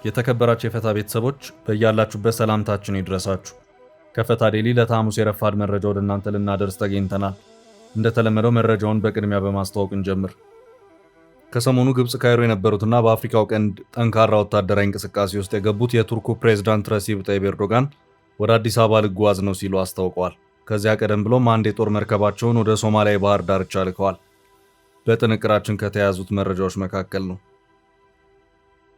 የተከበራችሁ የፈታ ቤተሰቦች በእያላችሁበት ሰላምታችን ይድረሳችሁ። ከፈታ ዴሊ ለሐሙስ የረፋድ መረጃ ወደ እናንተ ልናደርስ ተገኝተናል። እንደተለመደው መረጃውን በቅድሚያ በማስተዋወቅ እንጀምር። ከሰሞኑ ግብጽ ካይሮ የነበሩትና በአፍሪካው ቀንድ ጠንካራ ወታደራዊ እንቅስቃሴ ውስጥ የገቡት የቱርኩ ፕሬዝዳንት ረሲብ ጠይብ ኤርዶጋን ወደ አዲስ አበባ ልጓዝ ነው ሲሉ አስታውቀዋል። ከዚያ ቀደም ብሎም አንድ የጦር መርከባቸውን ወደ ሶማሊያ የባህር ዳርቻ ልከዋል። በጥንቅራችን ከተያዙት መረጃዎች መካከል ነው።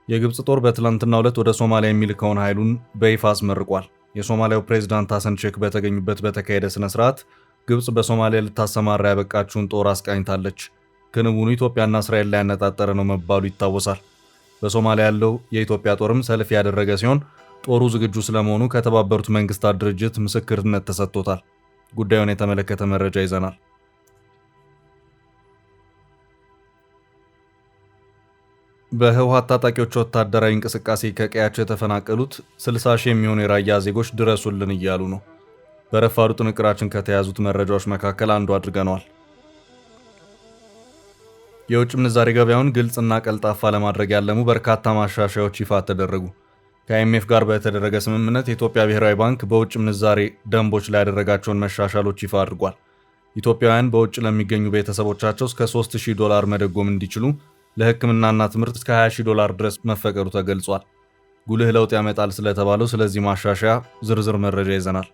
የግብጽ ጦር በትላንትናው ዕለት ወደ ሶማሊያ የሚልከውን ኃይሉን በይፋ አስመርቋል። የሶማሊያው ፕሬዝዳንት ሐሰን ሼክ በተገኙበት በተካሄደ ስነ ስርዓት ግብጽ በሶማሊያ ልታሰማራ ያበቃችውን ጦር አስቃኝታለች። ክንውኑ ኢትዮጵያና እስራኤል ላይ ያነጣጠረ ነው መባሉ ይታወሳል። በሶማሊያ ያለው የኢትዮጵያ ጦርም ሰልፍ ያደረገ ሲሆን ጦሩ ዝግጁ ስለመሆኑ ከተባበሩት መንግስታት ድርጅት ምስክርነት ተሰጥቶታል። ጉዳዩን የተመለከተ መረጃ ይዘናል። በህወሓት ታጣቂዎች ወታደራዊ እንቅስቃሴ ከቀያቸው የተፈናቀሉት 60 ሺህ የሚሆኑ የራያ ዜጎች ድረሱልን እያሉ ነው። በረፋዱ ጥንቅራችን ከተያዙት መረጃዎች መካከል አንዱ አድርገነዋል። የውጭ ምንዛሬ ገበያውን ግልጽና ቀልጣፋ ለማድረግ ያለሙ በርካታ ማሻሻያዎች ይፋ ተደረጉ። ከአይኤምኤፍ ጋር በተደረገ ስምምነት የኢትዮጵያ ብሔራዊ ባንክ በውጭ ምንዛሬ ደንቦች ላይ ያደረጋቸውን መሻሻሎች ይፋ አድርጓል። ኢትዮጵያውያን በውጭ ለሚገኙ ቤተሰቦቻቸው እስከ $3000 መደጎም እንዲችሉ ለሕክምናና ትምህርት እስከ $20,000 ድረስ መፈቀዱ ተገልጿል። ጉልህ ለውጥ ያመጣል ስለተባለው ስለዚህ ማሻሻያ ዝርዝር መረጃ ይዘናል።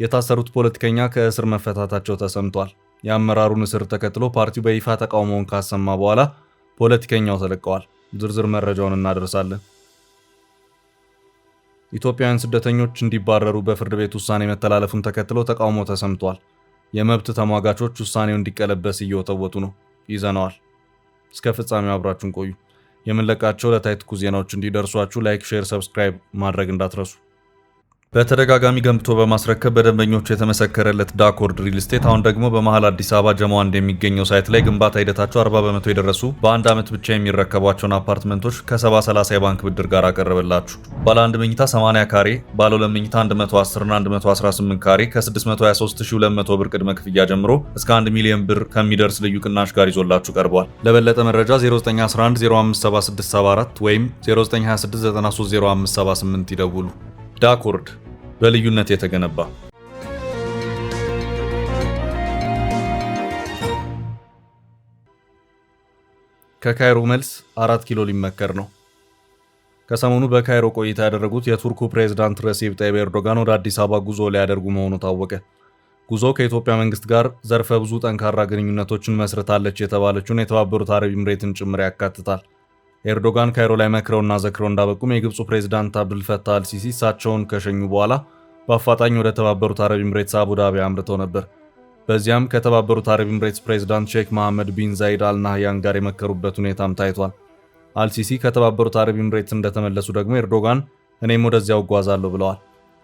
የታሰሩት ፖለቲከኛ ከእስር መፈታታቸው ተሰምቷል። የአመራሩን እስር ተከትሎ ፓርቲው በይፋ ተቃውሞውን ካሰማ በኋላ ፖለቲከኛው ተለቀዋል። ዝርዝር መረጃውን እናደርሳለን። ኢትዮጵያውያን ስደተኞች እንዲባረሩ በፍርድ ቤት ውሳኔ መተላለፉን ተከትሎ ተቃውሞ ተሰምቷል። የመብት ተሟጋቾች ውሳኔው እንዲቀለበስ እየወተወቱ ነው። ይዘነዋል። እስከ ፍጻሜው አብራችሁን ቆዩ። የምንለቃቸው ዕለታዊ ትኩስ ዜናዎች እንዲደርሷችሁ ላይክ፣ ሼር፣ ሰብስክራይብ ማድረግ እንዳትረሱ። በተደጋጋሚ ገንብቶ በማስረከብ በደንበኞቹ የተመሰከረለት ዳኮርድ ሪል ስቴት አሁን ደግሞ በመሃል አዲስ አበባ ጀሞ አንድ የሚገኘው ሳይት ላይ ግንባታ ሂደታቸው 40% የደረሱ በአንድ ዓመት ብቻ የሚረከቧቸውን አፓርትመንቶች ከ70/30 የባንክ ብድር ጋር አቀረበላችሁ። ባለ 1 መኝታ 80 ካሬ፣ ባለ 2 መኝታ 110 እና 118 ካሬ ከ623200 ብር ቅድመ ክፍያ ጀምሮ እስከ 1 ሚሊዮን ብር ከሚደርስ ልዩ ቅናሽ ጋር ይዞላችሁ ቀርቧል። ለበለጠ መረጃ 0911057674 ወይም 0926930578 ይደውሉ። ዳኮርድ በልዩነት የተገነባ። ከካይሮ መልስ 4 ኪሎ ሊመከር ነው። ከሰሞኑ በካይሮ ቆይታ ያደረጉት የቱርኩ ፕሬዝዳንት ረሲብ ጠይብ ኤርዶጋን ወደ አዲስ አበባ ጉዞ ሊያደርጉ መሆኑ ታወቀ። ጉዞው ከኢትዮጵያ መንግስት ጋር ዘርፈ ብዙ ጠንካራ ግንኙነቶችን መስርታለች የተባለችውን የተባበሩት አረብ ኤምሬትን ጭምር ያካትታል። ኤርዶጋን ካይሮ ላይ መክረውና ዘክረው እንዳበቁም የግብፁ ፕሬዝዳንት አብዱልፈታህ አልሲሲ እሳቸውን ከሸኙ በኋላ በአፋጣኝ ወደ ተባበሩት አረብ ኤምሬትስ አቡዳቢ አምርተው ነበር። በዚያም ከተባበሩት አረብ ኤምሬትስ ፕሬዝዳንት ሼክ መሐመድ ቢን ዛይድ አልናህያን ጋር የመከሩበት ሁኔታም ታይቷል። አልሲሲ ከተባበሩት አረብ ኤምሬትስ እንደተመለሱ ደግሞ ኤርዶጋን እኔም ወደዚያው እጓዛለሁ ብለዋል።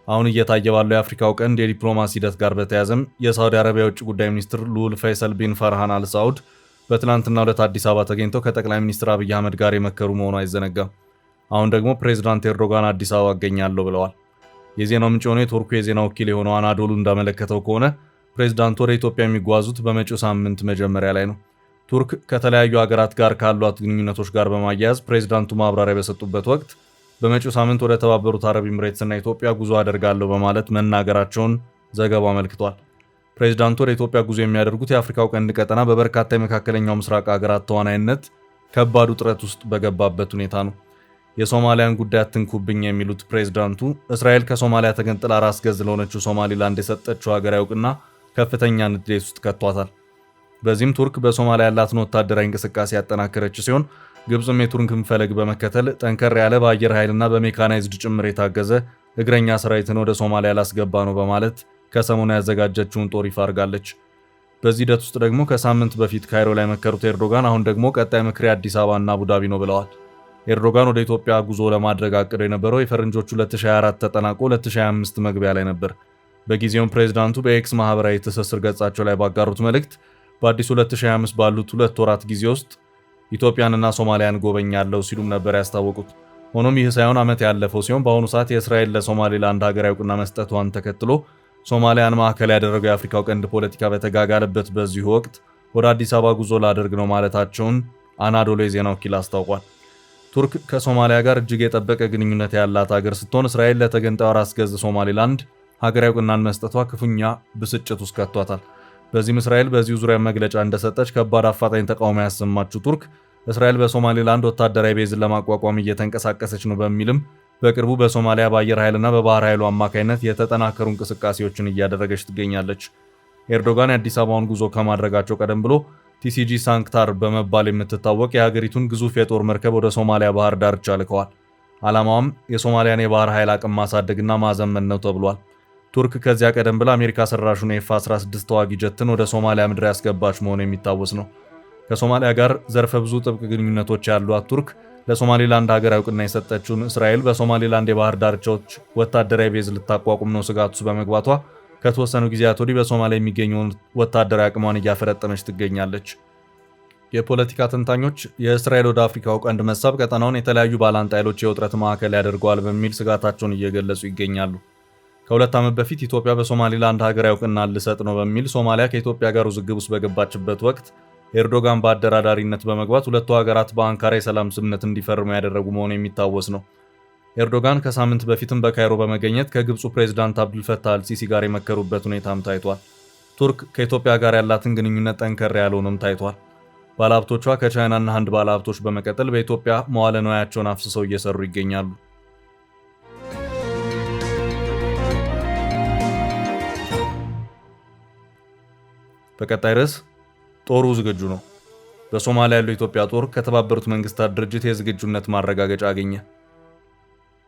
አሁን እየታየ ባለው የአፍሪካው ቀንድ የዲፕሎማሲ ሂደት ጋር በተያያዘም የሳውዲ አረቢያ የውጭ ጉዳይ ሚኒስትር ልዑል ፈይሰል ቢን ፈርሃን አልሳዑድ በትናንትናው ዕለት አዲስ አበባ ተገኝተው ከጠቅላይ ሚኒስትር አብይ አህመድ ጋር የመከሩ መሆኑ አይዘነጋም። አሁን ደግሞ ፕሬዝዳንት ኤርዶጋን አዲስ አበባ እገኛለሁ ብለዋል። የዜናው ምንጭ የሆነው የቱርኩ የዜና ወኪል የሆነው አናዶሉ እንዳመለከተው ከሆነ ፕሬዝዳንቱ ወደ ኢትዮጵያ የሚጓዙት በመጪው ሳምንት መጀመሪያ ላይ ነው። ቱርክ ከተለያዩ ሀገራት ጋር ካሏት ግንኙነቶች ጋር በማያያዝ ፕሬዝዳንቱ ማብራሪያ በሰጡበት ወቅት በመጪው ሳምንት ወደ ተባበሩት አረብ ኤምሬትስና ኢትዮጵያ ጉዞ አደርጋለሁ በማለት መናገራቸውን ዘገባው አመልክቷል። ፕሬዝዳንቱ ወደ ኢትዮጵያ ጉዞ የሚያደርጉት የአፍሪካው ቀንድ ቀጠና በበርካታ የመካከለኛው ምስራቅ ሀገራት ተዋናይነት ከባድ ውጥረት ውስጥ በገባበት ሁኔታ ነው። የሶማሊያን ጉዳይ አትንኩብኝ የሚሉት ፕሬዝዳንቱ እስራኤል ከሶማሊያ ተገንጥላ ራስ ገዝ ለሆነችው ሶማሊላንድ የሰጠችው ሀገራዊ እውቅና ከፍተኛ ንዴት ውስጥ ከቷታል። በዚህም ቱርክ በሶማሊያ ያላትን ወታደራዊ እንቅስቃሴ ያጠናከረች ሲሆን ግብጽም የቱርክን ፈለግ በመከተል ጠንከር ያለ በአየር ኃይልና በሜካናይዝድ ጭምር የታገዘ እግረኛ ሰራዊትን ወደ ሶማሊያ ላስገባ ነው በማለት ከሰሞኑ ያዘጋጀችውን ጦር ይፋ አድርጋለች። በዚህ ሂደት ውስጥ ደግሞ ከሳምንት በፊት ካይሮ ላይ መከሩት ኤርዶጋን አሁን ደግሞ ቀጣይ ምክሬ አዲስ አበባና አቡዳቢ ነው ብለዋል። ኤርዶጋን ወደ ኢትዮጵያ ጉዞ ለማድረግ አቅደው የነበረው የፈረንጆቹ 2024 ተጠናቆ 2025 መግቢያ ላይ ነበር። በጊዜውም ፕሬዝዳንቱ በኤክስ ማህበራዊ ትስስር ገጻቸው ላይ ባጋሩት መልእክት በአዲሱ 2025 ባሉት 2 ወራት ጊዜ ውስጥ ኢትዮጵያንና ሶማሊያን ጎበኛለሁ ሲሉም ነበር ያስታወቁት። ሆኖም ይህ ሳይሆን ዓመት ያለፈው ሲሆን በአሁኑ ሰዓት የእስራኤል ለሶማሌላንድ ሀገራዊ ዕውቅና መስጠቷን ተከትሎ ሶማሊያን ማዕከል ያደረገው የአፍሪካው ቀንድ ፖለቲካ በተጋጋለበት በዚሁ ወቅት ወደ አዲስ አበባ ጉዞ ላደርግ ነው ማለታቸውን አናዶሎ የዜና ወኪል አስታውቋል። ቱርክ ከሶማሊያ ጋር እጅግ የጠበቀ ግንኙነት ያላት ሀገር ስትሆን እስራኤል ለተገንጣዩ ራስ ገዝ ሶማሌላንድ ሀገራዊ ዕውቅናን መስጠቷ ክፉኛ ብስጭት ውስጥ ከቷታል። በዚህም እስራኤል በዚሁ ዙሪያ መግለጫ እንደሰጠች ከባድ አፋጣኝ ተቃውሞ ያሰማችው ቱርክ እስራኤል በሶማሌላንድ ወታደራዊ ቤዝን ለማቋቋም እየተንቀሳቀሰች ነው በሚልም በቅርቡ በሶማሊያ በአየር ኃይልና በባህር ኃይሉ አማካይነት የተጠናከሩ እንቅስቃሴዎችን እያደረገች ትገኛለች። ኤርዶጋን የአዲስ አበባውን ጉዞ ከማድረጋቸው ቀደም ብሎ ቲሲጂ ሳንክታር በመባል የምትታወቅ የሀገሪቱን ግዙፍ የጦር መርከብ ወደ ሶማሊያ ባህር ዳርቻ ልከዋል። ዓላማውም የሶማሊያን የባህር ኃይል አቅም ማሳደግና ማዘመን ነው ተብሏል። ቱርክ ከዚያ ቀደም ብላ አሜሪካ ሰራሹን ኤፍ-16 ተዋጊ ጀትን ወደ ሶማሊያ ምድር ያስገባች መሆኑ የሚታወስ ነው። ከሶማሊያ ጋር ዘርፈ ብዙ ጥብቅ ግንኙነቶች ያሏት ቱርክ ለሶማሌላንድ ሀገራዊ ዕውቅና የሰጠችውን እስራኤል በሶማሌላንድ የባህር ዳርቻዎች ወታደራዊ ቤዝ ልታቋቁም ነው ስጋት ውስጥ በመግባቷ ከተወሰኑ ጊዜያት ወዲህ በሶማሊያ የሚገኘውን ወታደራዊ አቅሟን እያፈረጠመች ትገኛለች። የፖለቲካ ተንታኞች የእስራኤል ወደ አፍሪካው ቀንድ መሳብ ቀጠናውን የተለያዩ ባላንጣ ኃይሎች የውጥረት ማዕከል ያደርገዋል በሚል ስጋታቸውን እየገለጹ ይገኛሉ። ከሁለት ዓመት በፊት ኢትዮጵያ በሶማሌላንድ ሀገራዊ ዕውቅና ልሰጥ ነው በሚል ሶማሊያ ከኢትዮጵያ ጋር ውዝግብ ውስጥ በገባችበት ወቅት ኤርዶጋን በአደራዳሪነት በመግባት ሁለቱ ሀገራት በአንካራ የሰላም ስምምነት እንዲፈርሙ ያደረጉ መሆኑ የሚታወስ ነው። ኤርዶጋን ከሳምንት በፊትም በካይሮ በመገኘት ከግብፁ ፕሬዝዳንት አብዱልፈታህ አልሲሲ ጋር የመከሩበት ሁኔታም ታይቷል። ቱርክ ከኢትዮጵያ ጋር ያላትን ግንኙነት ጠንከር ያለውንም ታይቷል። ባለሀብቶቿ ከቻይናና ህንድ ባለሀብቶች በመቀጠል በኢትዮጵያ መዋለ ንዋያቸውን አፍስሰው እየሰሩ ይገኛሉ። በቀጣይ ርዕስ ጦሩ ዝግጁ ነው። በሶማሊያ ያለው የኢትዮጵያ ጦር ከተባበሩት መንግስታት ድርጅት የዝግጁነት ማረጋገጫ አገኘ።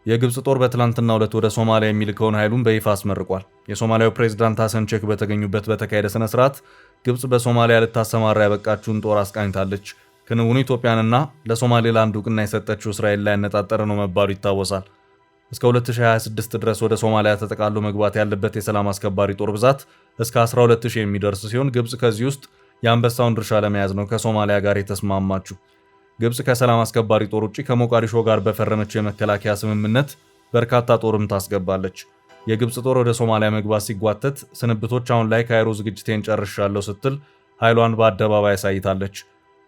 የግብፅ ጦር በትላንትናው ዕለት ወደ ሶማሊያ የሚልከውን ኃይሉን በይፋ አስመርቋል። የሶማሊያው ፕሬዝዳንት ሐሰን ሼክ በተገኙበት በተካሄደ ስነ ስርዓት ግብፅ በሶማሊያ ልታሰማራ ያበቃችውን ጦር አስቃኝታለች። ክንውኑ ኢትዮጵያንና ለሶማሌላንድ ዕውቅና የሰጠችው እስራኤል ላይ ያነጣጠረ ነው መባሉ ይታወሳል። እስከ 2026 ድረስ ወደ ሶማሊያ ተጠቃሎ መግባት ያለበት የሰላም አስከባሪ ጦር ብዛት እስከ 12000 የሚደርስ ሲሆን ግብፅ ከዚህ ውስጥ የአንበሳውን ድርሻ ለመያዝ ነው ከሶማሊያ ጋር የተስማማችው። ግብፅ ከሰላም አስከባሪ ጦር ውጪ ከሞቃዲሾ ጋር በፈረመችው የመከላከያ ስምምነት በርካታ ጦርም ታስገባለች። የግብፅ ጦር ወደ ሶማሊያ መግባት ሲጓተት ስንብቶች አሁን ላይ ካይሮ ዝግጅቴን ጨርሻለሁ ስትል ኃይሏን በአደባባይ አሳይታለች።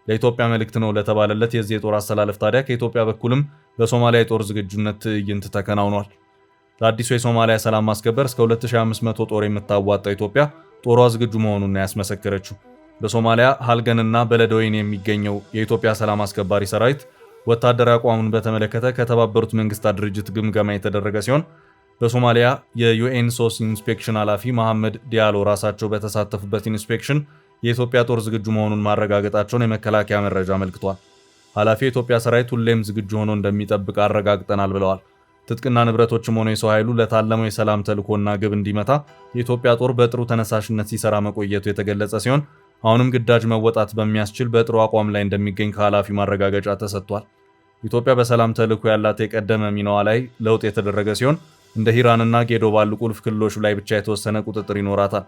ለኢትዮጵያ መልእክት ነው ለተባለለት የዚህ የጦር አሰላለፍ ታዲያ ከኢትዮጵያ በኩልም በሶማሊያ የጦር ዝግጁነት ትዕይንት ተከናውኗል። ለአዲሱ የሶማሊያ ሰላም ማስከበር እስከ 2500 ጦር የምታዋጣው ኢትዮጵያ ጦሯ ዝግጁ መሆኑን ያስመሰከረችው። በሶማሊያ ሃልገንና በለደወይን የሚገኘው የኢትዮጵያ ሰላም አስከባሪ ሰራዊት ወታደራዊ አቋሙን በተመለከተ ከተባበሩት መንግስታት ድርጅት ግምገማ የተደረገ ሲሆን በሶማሊያ የዩኤን ሶስ ኢንስፔክሽን ኃላፊ መሐመድ ዲያሎ ራሳቸው በተሳተፉበት ኢንስፔክሽን የኢትዮጵያ ጦር ዝግጁ መሆኑን ማረጋገጣቸውን የመከላከያ መረጃ አመልክቷል። ኃላፊው የኢትዮጵያ ሰራዊት ሁሌም ዝግጁ ሆኖ እንደሚጠብቅ አረጋግጠናል ብለዋል። ትጥቅና ንብረቶችም ሆነ የሰው ኃይሉ ለታለመው የሰላም ተልዕኮና ግብ እንዲመታ የኢትዮጵያ ጦር በጥሩ ተነሳሽነት ሲሰራ መቆየቱ የተገለጸ ሲሆን አሁንም ግዳጅ መወጣት በሚያስችል በጥሩ አቋም ላይ እንደሚገኝ ከኃላፊው ማረጋገጫ ተሰጥቷል። ኢትዮጵያ በሰላም ተልዕኮ ያላት የቀደመ ሚናዋ ላይ ለውጥ የተደረገ ሲሆን እንደ ሂራንና ጌዶ ባሉ ቁልፍ ክልሎች ላይ ብቻ የተወሰነ ቁጥጥር ይኖራታል።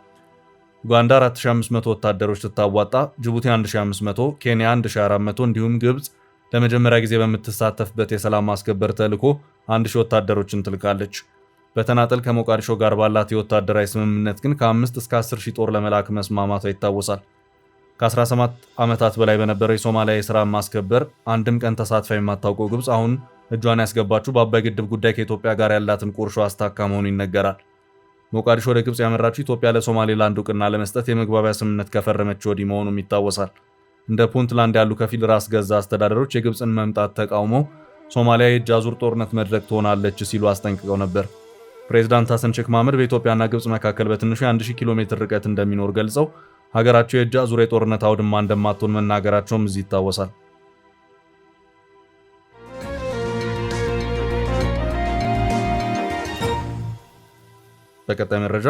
ኡጋንዳ 4500 ወታደሮች ስታዋጣ፣ ጅቡቲ 1500፣ ኬንያ 1400 እንዲሁም ግብፅ ለመጀመሪያ ጊዜ በምትሳተፍበት የሰላም ማስከበር ተልዕኮ 1000 ወታደሮችን ትልካለች። በተናጠል ከሞቃዲሾ ጋር ባላት የወታደራዊ ስምምነት ግን ከ5 እስከ 10000 ጦር ለመላክ መስማማቷ ይታወሳል። ከ17 ዓመታት በላይ በነበረው የሶማሊያ የሥራ ማስከበር አንድም ቀን ተሳትፋ የማታውቀው ግብፅ አሁን እጇን ያስገባችው በአባይ ግድብ ጉዳይ ከኢትዮጵያ ጋር ያላትን ቁርሾ አስታካ መሆኑ ይነገራል። ሞቃዲሾ ወደ ግብፅ ያመራችው ኢትዮጵያ ለሶማሌላንድ ዕውቅና ለመስጠት የመግባቢያ ስምምነት ከፈረመች ወዲህ መሆኑም ይታወሳል። እንደ ፑንትላንድ ያሉ ከፊል ራስ ገዛ አስተዳደሮች የግብፅን መምጣት ተቃውመው ሶማሊያ የእጅ አዙር ጦርነት መድረክ ትሆናለች ሲሉ አስጠንቅቀው ነበር። ፕሬዝዳንት ሐሰን ሼክ መሐመድ በኢትዮጵያና ግብፅ መካከል በትንሹ የ1000 ኪሎ ሜትር ርቀት እንደሚኖር ገልጸው ሀገራቸው የእጅ አዙር የጦርነት አውድማ እንደማትሆን መናገራቸውም እዚህ ይታወሳል። በቀጣይ መረጃ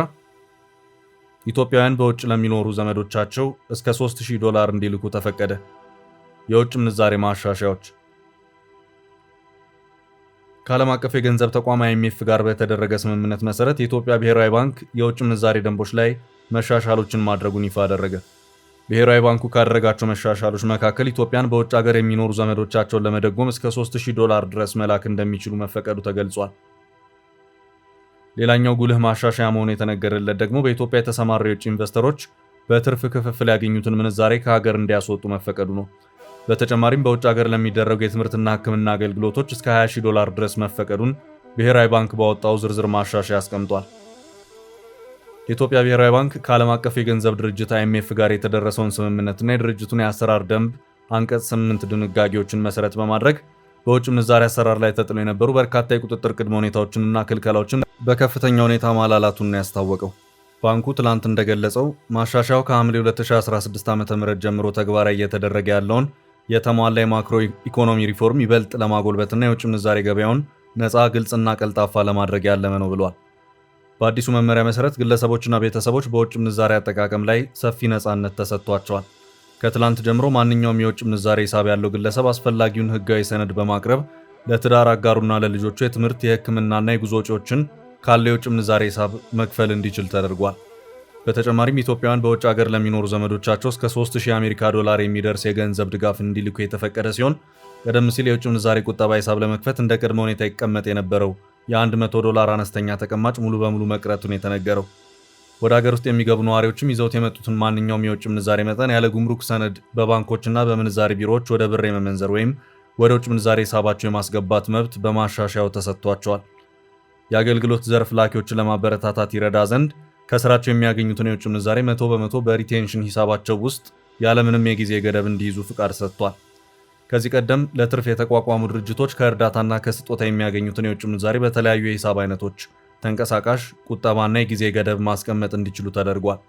ኢትዮጵያውያን በውጭ ለሚኖሩ ዘመዶቻቸው እስከ $3000 እንዲልኩ ተፈቀደ። የውጭ ምንዛሬ ማሻሻያዎች ከዓለም አቀፍ የገንዘብ ተቋም IMF ጋር በተደረገ ስምምነት መሰረት የኢትዮጵያ ብሔራዊ ባንክ የውጭ ምንዛሬ ደንቦች ላይ መሻሻሎችን ማድረጉን ይፋ አደረገ። ብሔራዊ ባንኩ ካደረጋቸው መሻሻሎች መካከል ኢትዮጵያን በውጭ ሀገር የሚኖሩ ዘመዶቻቸውን ለመደጎም እስከ $3000 ድረስ መላክ እንደሚችሉ መፈቀዱ ተገልጿል። ሌላኛው ጉልህ ማሻሻያ መሆኑ የተነገረለት ደግሞ በኢትዮጵያ የተሰማሩ የውጭ ኢንቨስተሮች በትርፍ ክፍፍል ያገኙትን ምንዛሬ ከሀገር እንዲያስወጡ መፈቀዱ ነው። በተጨማሪም በውጭ ሀገር ለሚደረጉ የትምህርትና ሕክምና አገልግሎቶች እስከ $20,000 ድረስ መፈቀዱን ብሔራዊ ባንክ ባወጣው ዝርዝር ማሻሻያ አስቀምጧል። የኢትዮጵያ ብሔራዊ ባንክ ከዓለም አቀፍ የገንዘብ ድርጅት IMF ጋር የተደረሰውን ስምምነትና የድርጅቱን የአሰራር ደንብ አንቀጽ 8 ድንጋጌዎችን መሰረት በማድረግ በውጭ ምንዛሪ አሰራር ላይ ተጥሎ የነበሩ በርካታ የቁጥጥር ቅድመ ሁኔታዎችንና ክልከላዎችን በከፍተኛ ሁኔታ ማላላቱን ነው ያስታወቀው። ባንኩ ትላንት እንደገለጸው ማሻሻያው ከሐምሌ 2016 ዓ.ም ጀምሮ ተግባራዊ እየተደረገ ያለውን የተሟላ የማክሮ ኢኮኖሚ ሪፎርም ይበልጥ ለማጎልበትና የውጭ ምንዛሬ ገበያውን ነፃ፣ ግልጽና ቀልጣፋ ለማድረግ ያለመ ነው ብሏል። በአዲሱ መመሪያ መሰረት ግለሰቦችና ቤተሰቦች በውጭ ምንዛሬ አጠቃቀም ላይ ሰፊ ነፃነት ተሰጥቷቸዋል። ከትላንት ጀምሮ ማንኛውም የውጭ ምንዛሬ ሂሳብ ያለው ግለሰብ አስፈላጊውን ሕጋዊ ሰነድ በማቅረብ ለትዳር አጋሩና ለልጆቹ የትምህርት፣ የሕክምናና የጉዞ ወጪዎችን ካለው የውጭ ምንዛሬ ሂሳብ መክፈል እንዲችል ተደርጓል። በተጨማሪም ኢትዮጵያውያን በውጭ ሀገር ለሚኖሩ ዘመዶቻቸው እስከ $3000 የሚደርስ የገንዘብ ድጋፍ እንዲልኩ የተፈቀደ ሲሆን ቀደም ሲል የውጭ ምንዛሬ ቁጠባ ሂሳብ ለመክፈት እንደ ቅድመ ሁኔታ ይቀመጥ የነበረው $100 አነስተኛ ተቀማጭ ሙሉ በሙሉ መቅረቱን የተነገረው። ወደ ሀገር ውስጥ የሚገቡ ነዋሪዎችም ይዘውት የመጡትን ማንኛውም የውጭ ምንዛሬ መጠን ያለ ጉምሩክ ሰነድ በባንኮችና በምንዛሬ ቢሮዎች ወደ ብር የመመንዘር ወይም ወደ ውጭ ምንዛሬ ሂሳባቸው የማስገባት መብት በማሻሻያው ተሰጥቷቸዋል። የአገልግሎት ዘርፍ ላኪዎችን ለማበረታታት ይረዳ ዘንድ ከስራቸው የሚያገኙትን የውጭ ምንዛሬ 100% በሪቴንሽን ሂሳባቸው ውስጥ ያለምንም የጊዜ ገደብ እንዲይዙ ፍቃድ ሰጥቷል። ከዚህ ቀደም ለትርፍ የተቋቋሙ ድርጅቶች ከእርዳታና ከስጦታ የሚያገኙትን የውጭ ምንዛሬ በተለያዩ የሂሳብ አይነቶች ተንቀሳቃሽ፣ ቁጠባና የጊዜ ገደብ ማስቀመጥ እንዲችሉ ተደርጓል።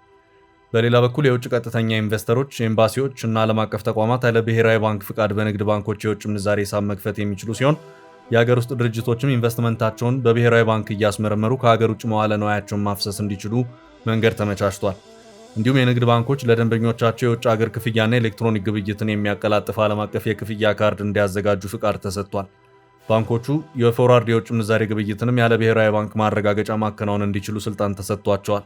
በሌላ በኩል የውጭ ቀጥተኛ ኢንቨስተሮች፣ ኤምባሲዎች እና ዓለም አቀፍ ተቋማት ያለ ብሔራዊ ባንክ ፍቃድ በንግድ ባንኮች የውጭ ምንዛሬ ሂሳብ መክፈት የሚችሉ ሲሆን የሀገር ውስጥ ድርጅቶችም ኢንቨስትመንታቸውን በብሔራዊ ባንክ እያስመረመሩ ከሀገር ውጭ መዋለ ንዋያቸውን ማፍሰስ እንዲችሉ መንገድ ተመቻችቷል። እንዲሁም የንግድ ባንኮች ለደንበኞቻቸው የውጭ ሀገር ክፍያና ኤሌክትሮኒክ ግብይትን የሚያቀላጥፍ ዓለም አቀፍ የክፍያ ካርድ እንዲያዘጋጁ ፍቃድ ተሰጥቷል። ባንኮቹ የፎርዋርድ የውጭ ምንዛሬ ግብይትንም ያለ ብሔራዊ ባንክ ማረጋገጫ ማከናወን እንዲችሉ ስልጣን ተሰጥቷቸዋል።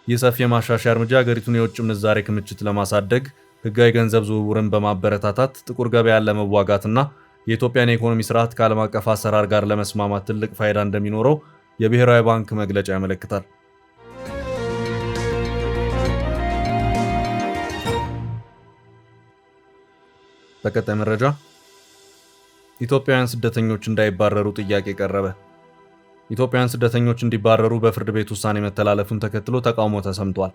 ይህ ሰፊ የማሻሻያ እርምጃ ሀገሪቱን የውጭ ምንዛሬ ክምችት ለማሳደግ፣ ህጋዊ ገንዘብ ዝውውርን በማበረታታት፣ ጥቁር ገበያን ለመዋጋትና የኢትዮጵያን የኢኮኖሚ ስርዓት ከዓለም አቀፍ አሰራር ጋር ለመስማማት ትልቅ ፋይዳ እንደሚኖረው የብሔራዊ ባንክ መግለጫ ያመለክታል። በቀጣይ መረጃ ኢትዮጵያውያን ስደተኞች እንዳይባረሩ ጥያቄ ቀረበ። ኢትዮጵያውያን ስደተኞች እንዲባረሩ በፍርድ ቤት ውሳኔ መተላለፉን ተከትሎ ተቃውሞ ተሰምቷል።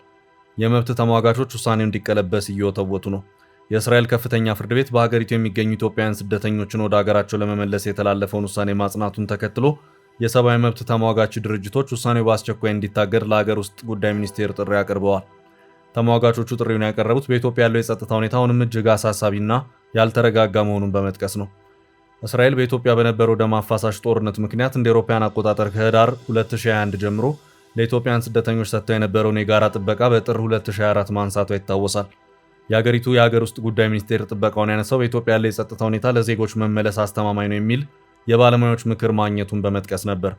የመብት ተሟጋቾች ውሳኔው እንዲቀለበስ እየወተወቱ ነው። የእስራኤል ከፍተኛ ፍርድ ቤት በሀገሪቱ የሚገኙ ኢትዮጵያውያን ስደተኞችን ወደ ሀገራቸው ለመመለስ የተላለፈውን ውሳኔ ማጽናቱን ተከትሎ የሰብአዊ መብት ተሟጋች ድርጅቶች ውሳኔው በአስቸኳይ እንዲታገድ ለሀገር ውስጥ ጉዳይ ሚኒስቴር ጥሪ አቅርበዋል። ተሟጋቾቹ ጥሪውን ያቀረቡት በኢትዮጵያ ያለው የጸጥታ ሁኔታ አሁንም እጅግ አሳሳቢና ያልተረጋጋ መሆኑን በመጥቀስ ነው። እስራኤል በኢትዮጵያ በነበረው ደም አፋሳሽ ጦርነት ምክንያት እንደ አውሮፓውያን አቆጣጠር ከህዳር 2021 ጀምሮ ለኢትዮጵያውያን ስደተኞች ሰጥተው የነበረውን የጋራ ጥበቃ በጥር 2024 ማንሳቷ ይታወሳል። የሀገሪቱ የሀገር ውስጥ ጉዳይ ሚኒስቴር ጥበቃውን ያነሳው በኢትዮጵያ ያለው የጸጥታ ሁኔታ ለዜጎች መመለስ አስተማማኝ ነው የሚል የባለሙያዎች ምክር ማግኘቱን በመጥቀስ ነበር።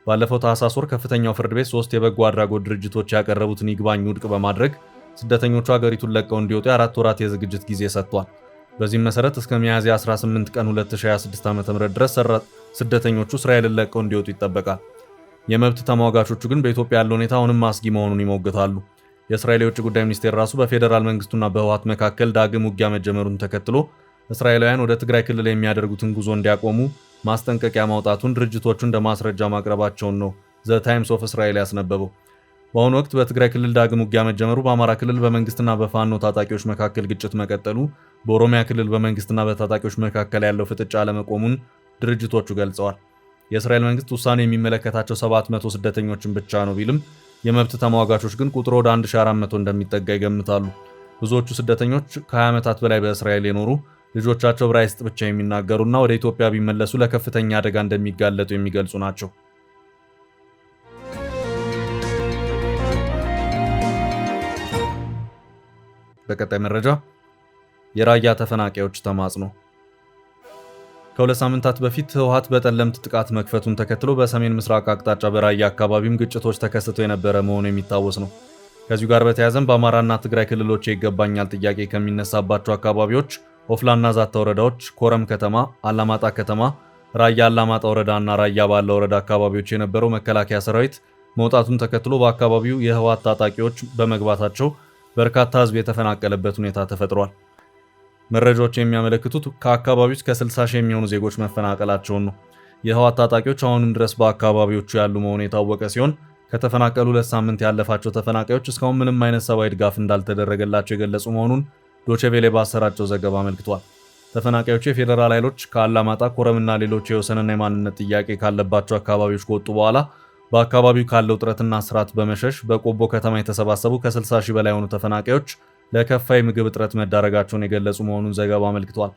ባለፈው ታህሳስ ወር ከፍተኛው ፍርድ ቤት 3 የበጎ አድራጎት ድርጅቶች ያቀረቡትን ይግባኝ ውድቅ በማድረግ ስደተኞቹ ሀገሪቱን ለቀው እንዲወጡ የ4 ወራት የዝግጅት ጊዜ ሰጥቷል። በዚህም መሰረት እስከ ሚያዝያ 18 ቀን 2026 ዓ.ም ድረስ ስደተኞቹ እስራኤልን ለቀው እንዲወጡ ይጠበቃል። የመብት ተሟጋቾቹ ግን በኢትዮጵያ ያለው ሁኔታ አሁንም አስጊ መሆኑን ይሞግታሉ። የእስራኤል የውጭ ጉዳይ ሚኒስቴር ራሱ በፌዴራል መንግስቱና በህወሓት መካከል ዳግም ውጊያ መጀመሩን ተከትሎ እስራኤላውያን ወደ ትግራይ ክልል የሚያደርጉትን ጉዞ እንዲያቆሙ ማስጠንቀቂያ ማውጣቱን ድርጅቶቹ እንደ ማስረጃ ማቅረባቸውን ነው ዘ ታይምስ ኦፍ እስራኤል ያስነበበው። በአሁኑ ወቅት በትግራይ ክልል ዳግም ውጊያ መጀመሩ፣ በአማራ ክልል በመንግስትና በፋኖ ታጣቂዎች መካከል ግጭት መቀጠሉ፣ በኦሮሚያ ክልል በመንግስትና በታጣቂዎች መካከል ያለው ፍጥጫ አለመቆሙን ድርጅቶቹ ገልጸዋል። የእስራኤል መንግስት ውሳኔ የሚመለከታቸው 700 ስደተኞችን ብቻ ነው ቢልም የመብት ተሟጋቾች ግን ቁጥሩ ወደ 1400 እንደሚጠጋ ይገምታሉ። ብዙዎቹ ስደተኞች ከ20 ዓመታት በላይ በእስራኤል የኖሩ ልጆቻቸው ዕብራይስጥ ብቻ የሚናገሩና ወደ ኢትዮጵያ ቢመለሱ ለከፍተኛ አደጋ እንደሚጋለጡ የሚገልጹ ናቸው። በቀጣይ መረጃ የራያ ተፈናቃዮች ተማጽኖ። ከ2 ሳምንታት በፊት ህወሓት በጠለምት ጥቃት መክፈቱን ተከትሎ በሰሜን ምስራቅ አቅጣጫ በራያ አካባቢም ግጭቶች ተከስተው የነበረ መሆኑ የሚታወስ ነው። ከዚሁ ጋር በተያያዘም በአማራና ትግራይ ክልሎች ይገባኛል ጥያቄ ከሚነሳባቸው አካባቢዎች ኦፍላና ዛታ ወረዳዎች፣ ኮረም ከተማ፣ አላማጣ ከተማ፣ ራያ አላማጣ ወረዳና ራያ ባለ ወረዳ አካባቢዎች የነበረው መከላከያ ሰራዊት መውጣቱን ተከትሎ በአካባቢው የህወሓት ታጣቂዎች በመግባታቸው በርካታ ህዝብ የተፈናቀለበት ሁኔታ ተፈጥሯል። መረጃዎች የሚያመለክቱት ከአካባቢው እስከ 60 ሺህ የሚሆኑ ዜጎች መፈናቀላቸውን ነው። የህወሓት ታጣቂዎች አሁንም ድረስ በአካባቢዎቹ ያሉ መሆኑ የታወቀ ሲሆን ከተፈናቀሉ 2 ሳምንት ያለፋቸው ተፈናቃዮች እስካሁን ምንም አይነት ሰብአዊ ድጋፍ እንዳልተደረገላቸው የገለጹ መሆኑን ዶቼ ቬሌ ባሰራጨው ዘገባ አመልክቷል። ተፈናቃዮቹ የፌዴራል ኃይሎች ከአላማጣ፣ ኮረምና ሌሎች የወሰንና የማንነት ጥያቄ ካለባቸው አካባቢዎች ከወጡ በኋላ በአካባቢው ካለው ውጥረትና ስርዓት በመሸሽ በቆቦ ከተማ የተሰባሰቡ ከ60 ሺህ በላይ የሆኑ ተፈናቃዮች ለከፋ የምግብ እጥረት መዳረጋቸውን የገለጹ መሆኑን ዘገባው አመልክቷል።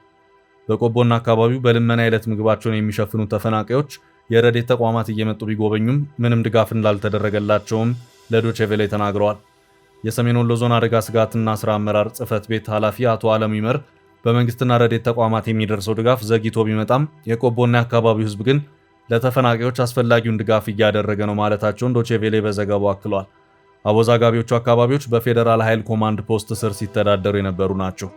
በቆቦና አካባቢው በልመና የዕለት ምግባቸውን የሚሸፍኑ ተፈናቃዮች የረድኤት ተቋማት እየመጡ ቢጎበኙም ምንም ድጋፍ እንዳልተደረገላቸውም ለዶቼ ቬሌ ተናግረዋል። የሰሜን ወሎ ዞን አደጋ ስጋትና ስራ አመራር ጽህፈት ቤት ኃላፊ አቶ አለም ይመር በመንግስትና ረድኤት ተቋማት የሚደርሰው ድጋፍ ዘግይቶ ቢመጣም የቆቦና የአካባቢው ህዝብ ግን ለተፈናቃዮች አስፈላጊውን ድጋፍ እያደረገ ነው ማለታቸውን ዶቼ ቬሌ በዘገባው አክሏል። አወዛጋቢዎቹ አካባቢዎች በፌዴራል ኃይል ኮማንድ ፖስት ስር ሲተዳደሩ የነበሩ ናቸው።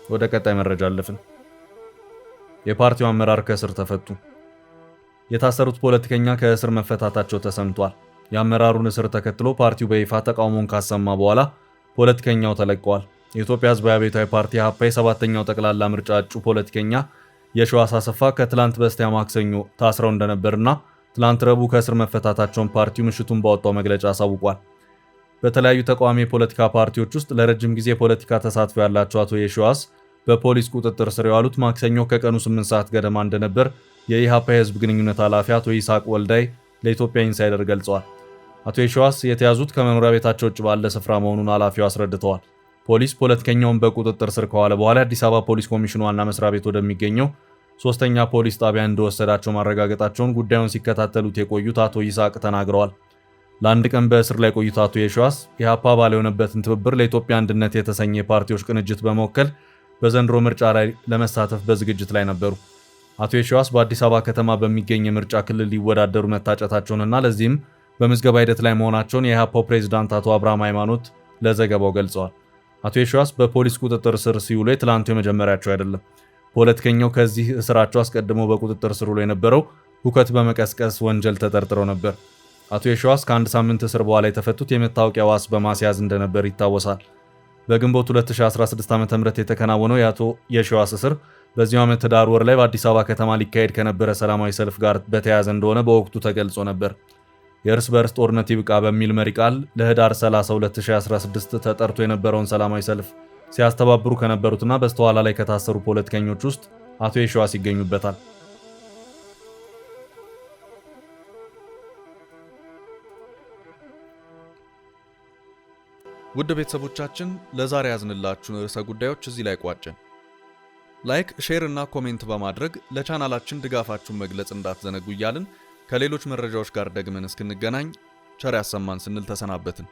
ወደ ቀጣይ መረጃ አለፍን። የፓርቲው አመራር ከእስር ተፈቱ። የታሰሩት ፖለቲከኛ ከእስር መፈታታቸው ተሰምቷል። የአመራሩን እስር ተከትሎ ፓርቲው በይፋ ተቃውሞን ካሰማ በኋላ ፖለቲከኛው ተለቀዋል። የኢትዮጵያ ህዝባዊ አብዮታዊ ፓርቲ ኢህአፓ የሰባተኛው ጠቅላላ ምርጫ እጩ ፖለቲከኛ የሺዋስ አሰፋ ከትላንት በስቲያ ማክሰኞ ታስረው እንደነበርና ትላንት ረቡዕ ከእስር መፈታታቸውን ፓርቲው ምሽቱን ባወጣው መግለጫ አሳውቋል። በተለያዩ ተቃዋሚ የፖለቲካ ፓርቲዎች ውስጥ ለረጅም ጊዜ ፖለቲካ ተሳትፎ ያላቸው አቶ የሺዋስ በፖሊስ ቁጥጥር ስር የዋሉት ማክሰኞ ከቀኑ 8 ሰዓት ገደማ እንደነበር የኢህአፓ የህዝብ ግንኙነት ኃላፊ አቶ ይስሐቅ ወልዳይ ለኢትዮጵያ ኢንሳይደር ገልጸዋል። አቶ የሺዋስ የተያዙት ከመኖሪያ ቤታቸው ውጭ ባለ ስፍራ መሆኑን ኃላፊው አስረድተዋል። ፖሊስ ፖለቲከኛውን በቁጥጥር ስር ከዋለ በኋላ አዲስ አበባ ፖሊስ ኮሚሽን ዋና መስሪያ ቤት ወደሚገኘው ሶስተኛ ፖሊስ ጣቢያ እንደወሰዳቸው ማረጋገጣቸውን ጉዳዩን ሲከታተሉት የቆዩት አቶ ይስሐቅ ተናግረዋል። ለአንድ ቀን በእስር ላይ ቆዩት አቶ የሺዋስ ኢህአፓ አባል የሆነበትን ትብብር ለኢትዮጵያ አንድነት የተሰኘ የፓርቲዎች ቅንጅት በመወከል በዘንድሮ ምርጫ ላይ ለመሳተፍ በዝግጅት ላይ ነበሩ። አቶ የሺዋስ በአዲስ አበባ ከተማ በሚገኝ የምርጫ ክልል ሊወዳደሩ መታጨታቸውንና ለዚህም በምዝገባ ሂደት ላይ መሆናቸውን የኢህአፓው ፕሬዝዳንት አቶ አብርሃም ሃይማኖት ለዘገባው ገልጸዋል። አቶ የሺዋስ በፖሊስ ቁጥጥር ስር ሲውሉ የትላንቱ የመጀመሪያቸው አይደለም። ፖለቲከኛው ከዚህ እስራቸው አስቀድሞ በቁጥጥር ስር ውሎ የነበረው ሁከት በመቀስቀስ ወንጀል ተጠርጥረው ነበር። አቶ የሺዋስ ከአንድ ሳምንት እስር በኋላ የተፈቱት የመታወቂያ ዋስ በማስያዝ እንደነበር ይታወሳል። በግንቦት 2016 ዓ.ም የተከናወነው የአቶ የሺዋስ እስር በዚሁ ዓመት ህዳር ወር ላይ በአዲስ አበባ ከተማ ሊካሄድ ከነበረ ሰላማዊ ሰልፍ ጋር በተያያዘ እንደሆነ በወቅቱ ተገልጾ ነበር። የእርስ በርስ ጦርነት ይብቃ በሚል መሪ ቃል ለህዳር 30 2016 ተጠርቶ የነበረውን ሰላማዊ ሰልፍ ሲያስተባብሩ ከነበሩትና በስተኋላ ላይ ከታሰሩ ፖለቲከኞች ውስጥ አቶ የሺዋስ ይገኙበታል። ውድ ቤተሰቦቻችን ለዛሬ ያዝንላችሁ ርዕሰ ጉዳዮች እዚህ ላይ ቋጨን። ላይክ፣ ሼር እና ኮሜንት በማድረግ ለቻናላችን ድጋፋችሁን መግለጽ እንዳትዘነጉ እያልን ከሌሎች መረጃዎች ጋር ደግመን እስክንገናኝ ቸር ያሰማን ስንል ተሰናበትን።